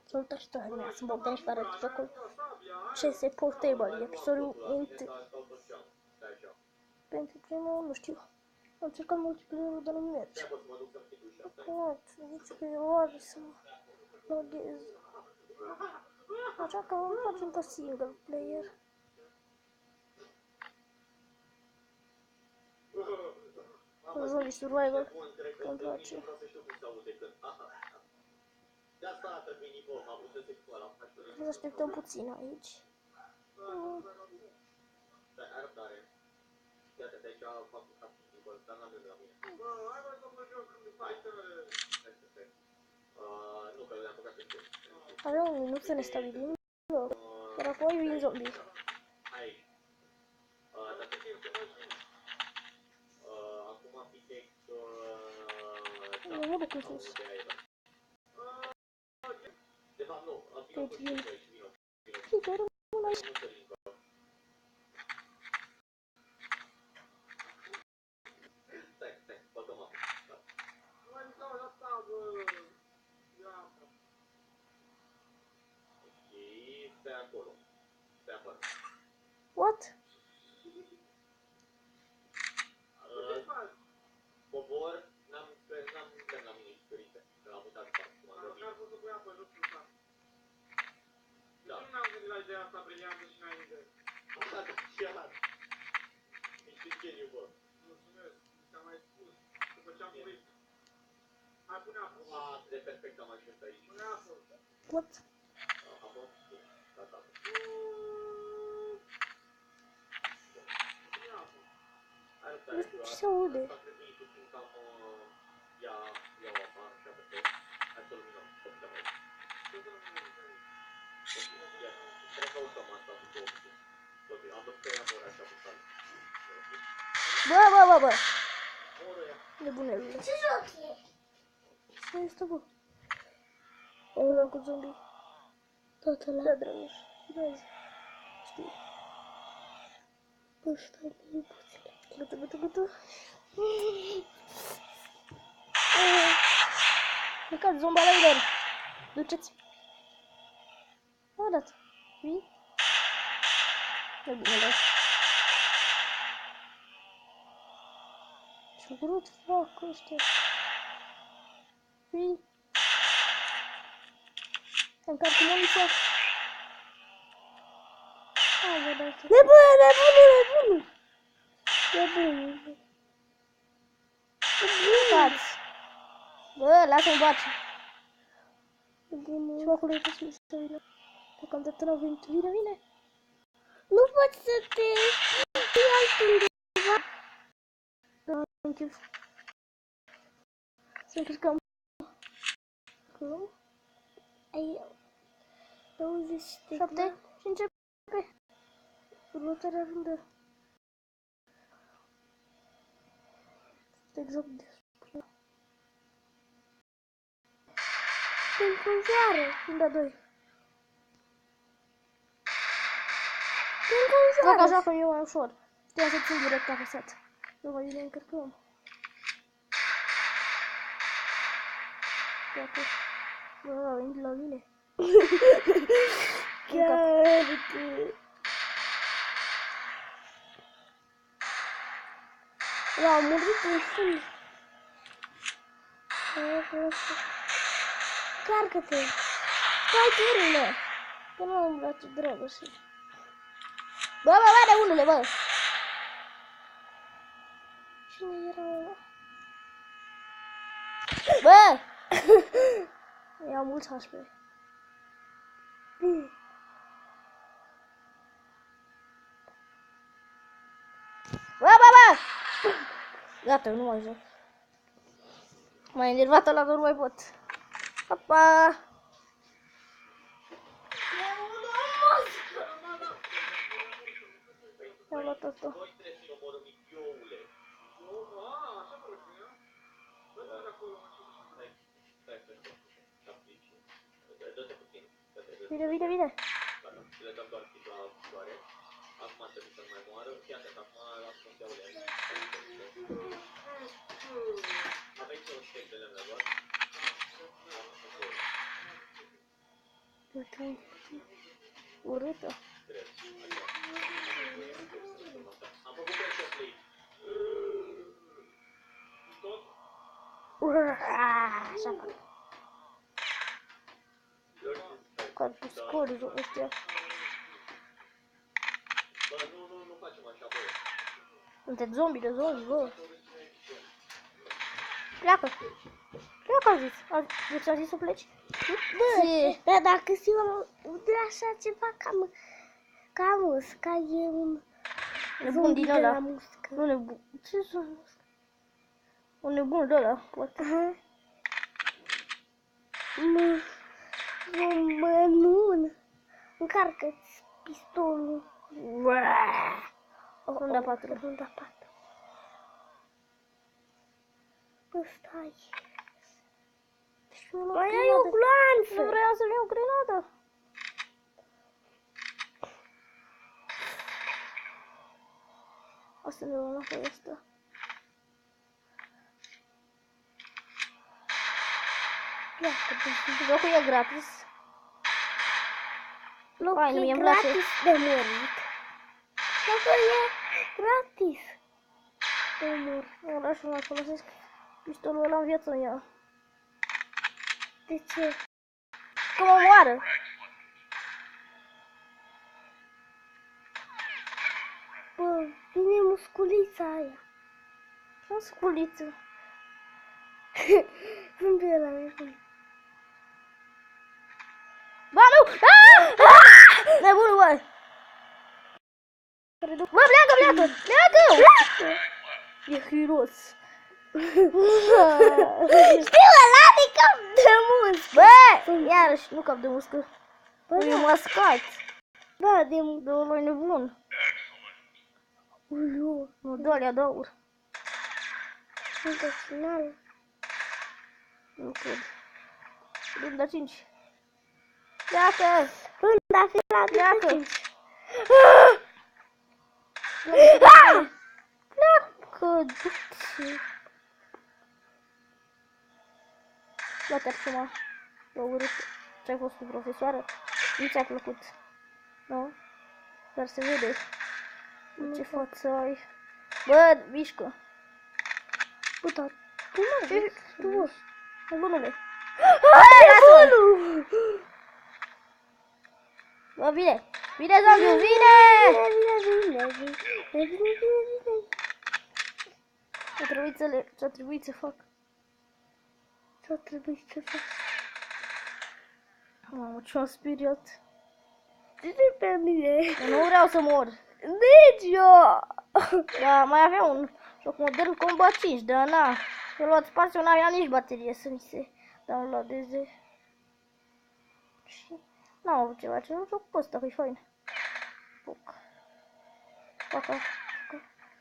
Salutați toată lumea, sunt Bogdan și vă arăt jocul CS Portable, episodul 1. Pentru primul, nu știu, am încercat multiplayer-ul, dar nu merge. Pot, zice că e o oră să mă loghez. Așa că facem pe single player. Zombie survival, că-mi place. Să așteptăm puțin aici. Avem un minut să ne stabilim, iar apoi vin zombie. Nu mă duc în sus. Deci vin. Fică, rămân aici. What? Cobor, n-am la mine experiență, că am uitat să fac. N-am fost cu apă, nu știu, da. Nu m-am gândit la ideea asta brillantă și înainte. Așa, chiar. Ești geniu, bă. Mulțumesc, ți-am mai spus, după ce am murit. Hai, pune apă. De perfect am ajuns aici. Pune apă. What? Apă? Gata. Nu știu ce se aude. Bă! Nebunelule. Ce joc e? Ce este, bă? Ăla cu zombie. Tot ăla. Da, drăguș. Vezi. Știi. Bă, stai bine puțin. Gata. Plecați, zomba la lider. Duceți. Am dat. Vii? E bine, da. Ce brut fac ăștia. Vii? Încarc muniția. Hai, vă dați. Nebunul! Stați. Bă, lasă-mi baci. Nebunul! Ce acolo e posibil să vină? Deocamdată n-au venit. Vine. Nu poți să te iei altundeva. Da, am chef. Să încărcăm. Acum. Ai 20 de 7 și începe. Următoarea rundă. Exact despre. Te înconjoară. Runda 2. Te înconjoară. Joacă eu mai ușor. Trebuie să țin direct apăsat. Nu mai bine încărcăm. Gata. Bă, a venit la mine. Chiar că... L-am murit în fund. Carcă-te. Stai turile. Că nu îmi place dragă și... Bă, nebunule, bă! Cine era ăla? Bă! Ia mulți HP. Bă! Gata, nu mai joc. M-a enervat ăla că nu mai pot. Papa! I-am luat asta. Noi trebuie să-i omorâm idioule. Așa mă rog, eu? Bă, de acolo, stai. Dă-te puțin. Vine. Gata, le dăm doar chip la floare. Acum trebuie să mai moară. Fii atent, acum la fronteaule. Aveți un stec de lemne doar. Uite, urâtă. Am făcut pressure plate. Tot? Așa fac. Corpul scurt, ăștia. Bă, nu facem așa, bă. Sunteți zombi de zombi, bă. Pleacă. Pleacă, a zis. Deci a zis să pleci? Bă, dar dacă eu de așa ceva ca musca, e un Nebun zombi din de la ăla. muscă. Nu nebun. Ce sunt? Un nebun de ăla, poate. Aha. Nu. Încarcă-ți pistolul. Runda 4. Runda 4. Bă, stai. Mai ai o Nu gloanță. vreau să-mi iau grenadă. O să ne luăm pe asta. Jocul e gratis. Locul Hai, mie e îmi place. gratis de murit. Locul e gratis de murit. Eu lași să folosesc pistolul ăla în viață în ea. De ce? Că mă moară. Bă, vine musculița aia. Nu sculiță. Unde e la nebun? Ba, nu! Ah! Nebunul, băi! Bă, pleacă! E hiros. Știu, ăla de cap de muscă. Bă! Iarăși, nu cap de muscă. Bă, E da. mascat. Da, de De ăla e nebun. ulu. Nu, de alea de aur. Sunt în final. Nu cred. Runda 5. Pleacă! Runda final de Pleacă! 5. Pleacă! Du-te! Uite acum. L-a urât. Ce-ai fost cu profesoară? Nu ți-a plăcut. Nu? Dar se vede. Ce față ai. Bă, mișcă. Uite, tu mă Ce? Tu, nebunule. Hai, lasă-mă! nebunul! Bă, vine! Vine zombiul, vine! Vine. Ce-a trebuit să fac? Ce-a trebuit să fac? Mamă, ce-am speriat. Ce pe mine? Eu nu vreau să mor. Nici eu! Dar mai avea un joc model Combat 5, dar na. Eu luat spațiu, n-avea nici baterie să mi se downloadeze. Și n-am avut ceva, ce nu joc pe ăsta, că-i fain. Puc. Paca.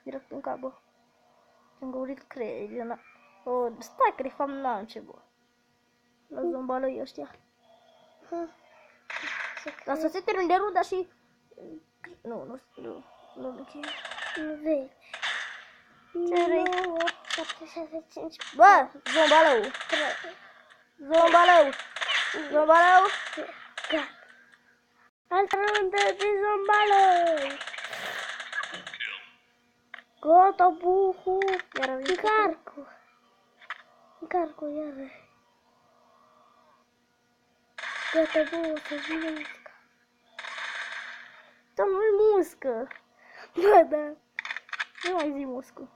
Direct în cap, bă. Am găurit creierii, na. O, stai că de fapt n-am ce, bă. La zombalăi ăștia. Dar să se termine de ruda și... Nu încheie. Nu vezi. Ce vrei? 7, 6, 5, Bă, zombalău! 3, Zombalău! Zombalău! gata. Altă rundă de zombală. Gata, buhu. Iar am venit Încarcu, iară. Gata, buhu, să vină musca. Dar nu-i muscă! Bă, da. Nu mai zi muscă.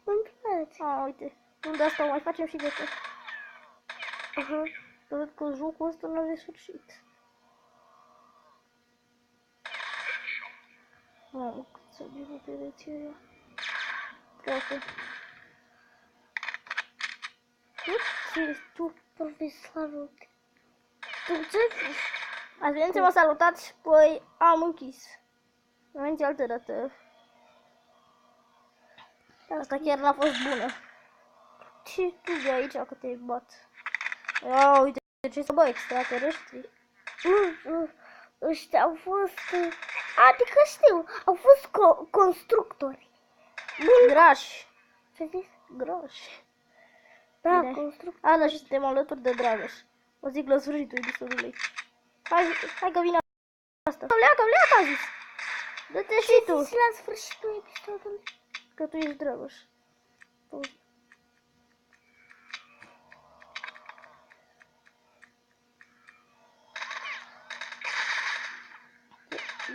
Îmi place. A, uite. Unde asta o mai facem și de tot. Aha. Cred că jocul ăsta nu are sfârșit. Mamă, cât să bine pereții aia. Pleacă. Tu, profesorul. Tu ce faci? Ați venit să mă salutați? Păi am închis. Înainte altă dată. Asta chiar n-a fost bună. Ce tu de aici că te bat? Ia uite ce să bă, extraterestri. Ăștia au fost... Adică știu, au fost constructori. Grași. Ce zis? Grași. Da, Bine. constructori. Ana și suntem alături de Dragoș. O zic la sfârșitul episodului. Hai că vine asta. Pleacă, a zis. Du-te și tu. Și la sfârșitul episodului. Că tu ești Dragoș.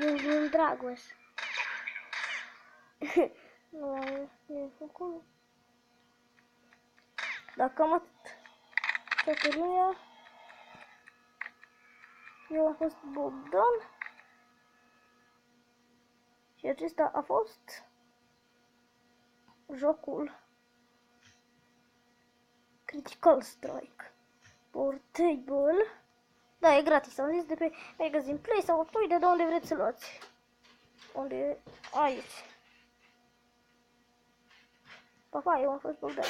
Eu sunt Dragoș. Nu, e acolo. Dacă cam atât. Toată lumea. Eu am fost Bogdan. Și acesta a fost jocul Critical Strike Portable. Da, e gratis, am zis, de pe Magazine Play sau Toy, de unde vreți să luați. Unde e? Aici. Pa, pa, eu am fost Bogdan.